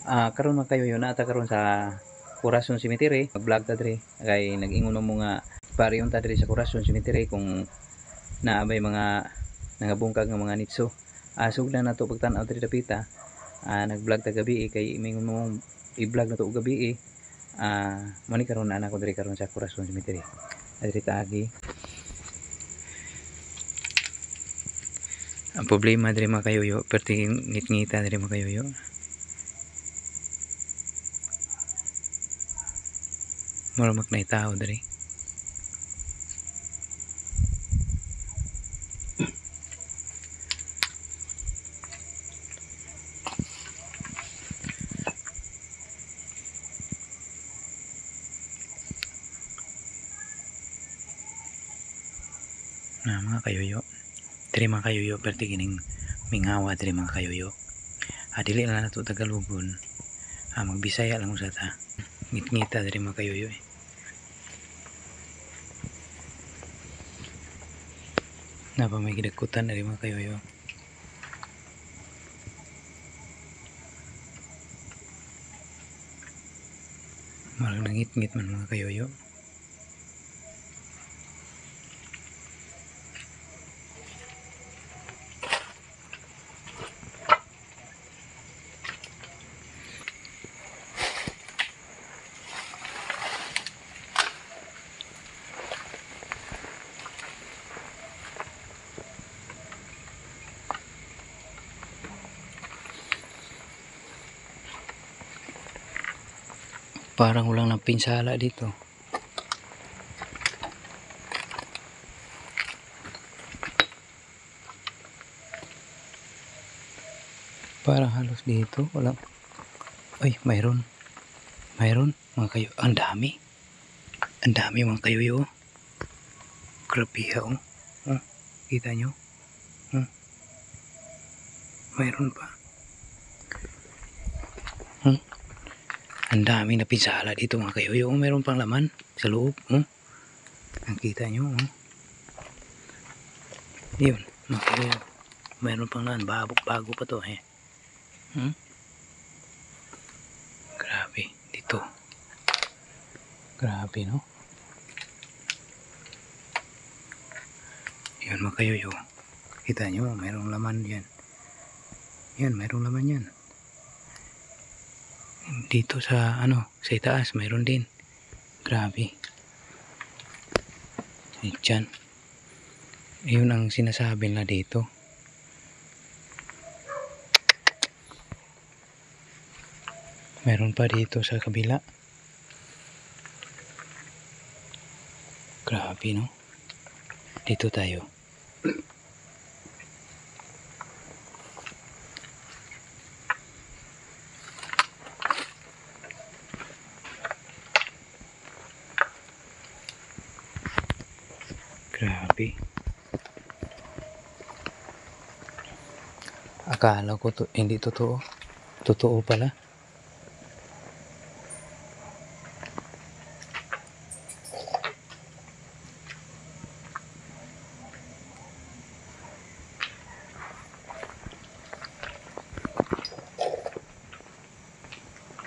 Karon man kayo yun ata karon sa Corazon Cemetery, mag-vlog ta diri kay nag-ingon mo nga pariyon ta diri sa Corazon Cemetery kung naabay mga nangabungkag nga mga nitso. Sugdan nato pagtan-aw diri dapita. Nag-vlog ta gabi kay mingon mo i-vlog nato og gabi mani karon na ako diri karon sa Corazon Cemetery. Diri ta agi. Ang problema diri mga kayuyo, perti ngit-ngita diri mga kayuyo. Muramak na tao diri. Mga kayuyo. Diri mga kayuyo, perti kining mingawa diri mga kayuyo. Dili na nato Tagalogon. Magbisaya lang usa ta. Ngit-ngita diri mga kayuyo. Napa may gidakutan diri mga kayuyo. Marang nangit-ngit man mga kayuyo. Parang walang napinsala dito. Parang halos dito walang. Ay, mayroon mga kayo. Ang dami mga kayo. Grabe oh. Kita nyo? Mayroon pa. Ang dami na pinsala dito mga kayo. Mayroon pang laman sa loob. Ang kita nyo. Yun mga kayo. Mayroon pang laman. Bago pa to eh. Grabe dito. Grabe no. Yun mga kayo. Kita nyo. Mayroong laman yan. Yan. Mayroong laman yan. Dito sa sa itaas mayroon din. Grabe. Diyan. Yun ang sinasabi na dito. Meron pa dito sa kabila. Grabe no. Dito tayo. Grabe. Akala ko hindi totoo. Totoo pala.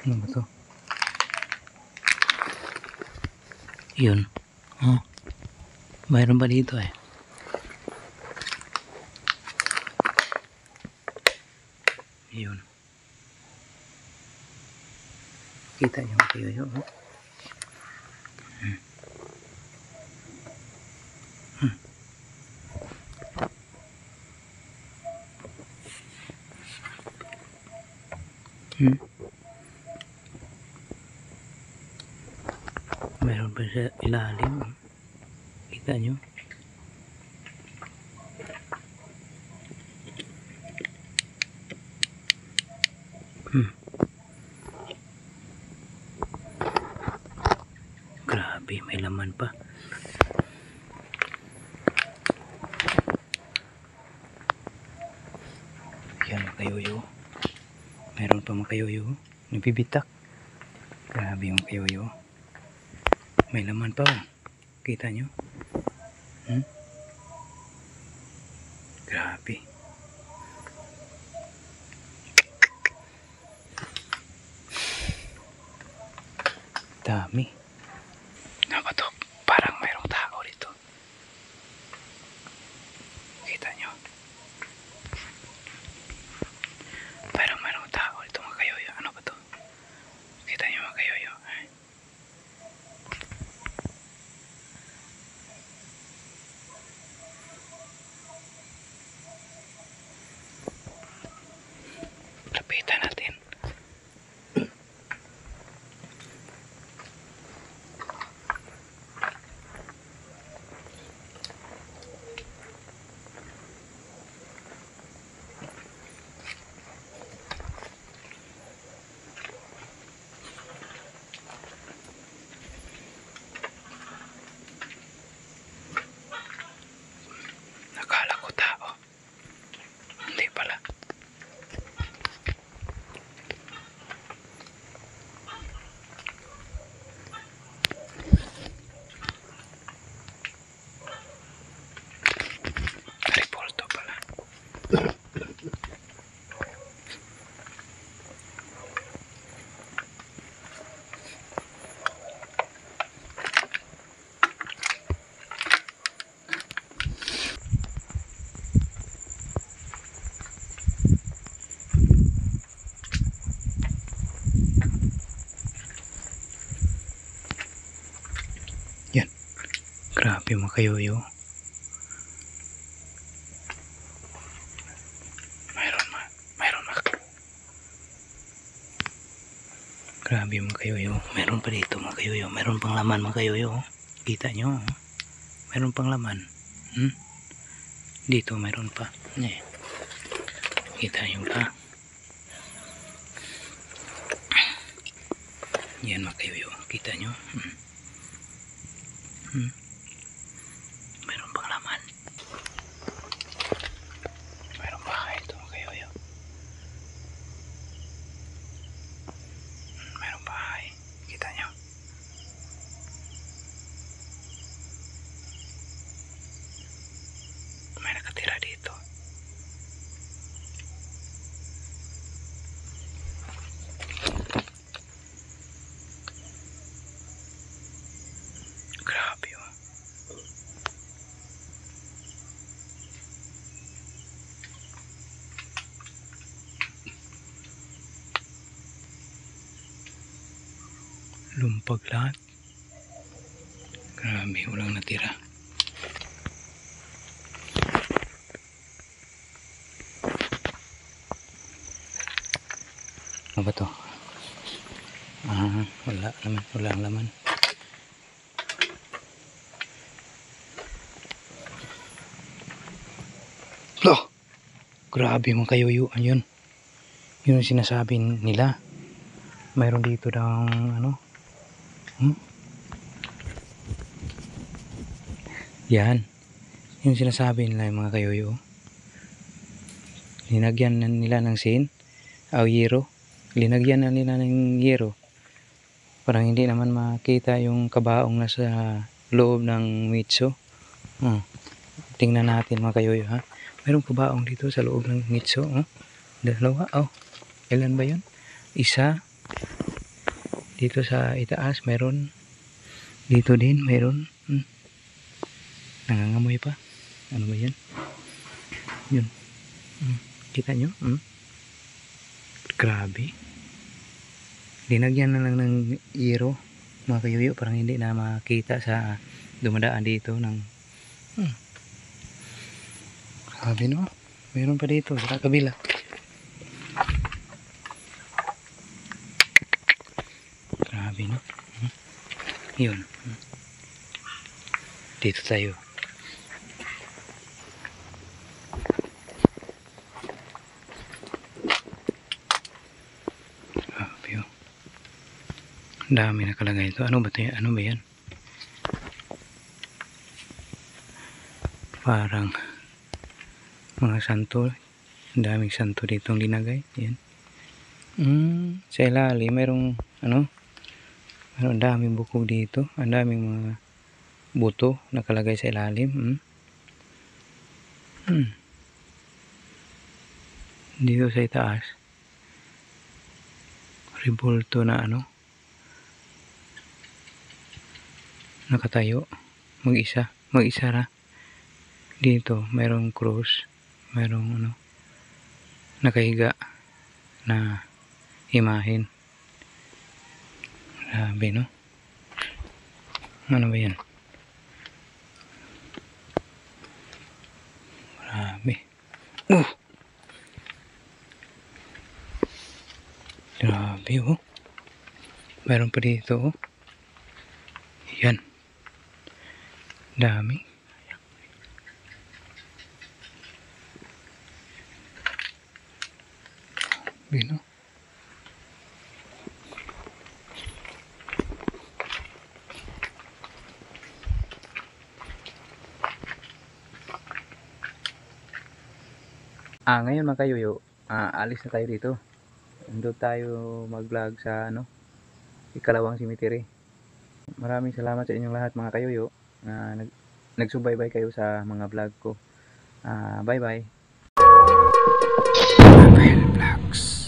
Ano ba to? Yun. Mayroon pa dito eh. Yun. Kita nyo kayo yun. Mayroon pa sa ilalim. Kita nyo. Grabe, may laman pa. Yan makayoyo. Mayroon pa makayoyo. Nabibitak. Grabe yung makayoyo. May laman pa. Kita nyo? Grabe. Dami. Ano ba to? Parang mayroong tao dito. Kita nyo? Parang mayroong tao dito mga kayoyo. Ano ba to? Kita nyo mga kayoyo? Lapitan natin. Nakala ko tao. Hindi pala. Tripoldo pala. Yan. Grabe mga kayoyo. Mayroon Grabe mga kayoyo. Meron pa dito mga kayoyo. Meron pang laman mga kayoyo. Kita nyo. Meron pang laman. Dito meron pa. Kita nyo pa. Yan mga kayoyo. Kita nyo. Meron pang laman. Meron pa ito mga kayoyo. Meron bahay. Kita nyo. May nakatira dito. Grabe oh. Lumpag lahat. Grabe, walang natira. Ano ba to? Wala naman, walang laman. Loh! Grabe mga kayoyoan yun. Yun ang sinasabi nila. Mayroon dito daw ano? Yan. Yung sinasabi nila yung mga kayoyo. Linagyan nila ng yero. Linagyan na nila ng yero. Parang hindi naman makita yung kabaong nasa loob ng mitso. Tingnan natin mga kayoyo ha. Mayroong kabaong dito sa loob ng mitso. Dalawa. Ilan ba yun? Isa. Dito sa itaas mayroon. Dito din mayroon. Nangangamoy pa. Ano ba yan? Yun. Kita nyo? Grabe. Linagyan na lang ng yero mga kayoyo. Parang hindi na makita sa dumadaan dito ng grabe no. Mayroon pa dito sa kabila. Grabe no. Yun. Dito tayo. Grabe oh. Ang dami nakalagay ito. Ano ba ito? Ano ba yan? Parang mga santo. Ang daming santo dito linagay. Yan. Sa ilalim mayroong mayroong daming bukog dito. Ang daming mga buto nakalagay sa ilalim. Dito sa itaas ribulto na nakatayo mag-isa ra. Dito mayroong cross, mayroong nakahiga na imahen. Grabe, no? Ano ba yan? Grabe. Grabe, oh. Mayroon pa dito, oh. Yan. Dami. Grabe, no? Ngayon mga kayuyo, alis na tayo dito. Doon tayo mag-vlog sa ikalawang cemetery. Maraming salamat sa inyong lahat mga kayuyo na nagsubaybay kayo sa mga vlog ko. Bye bye. Vlogs.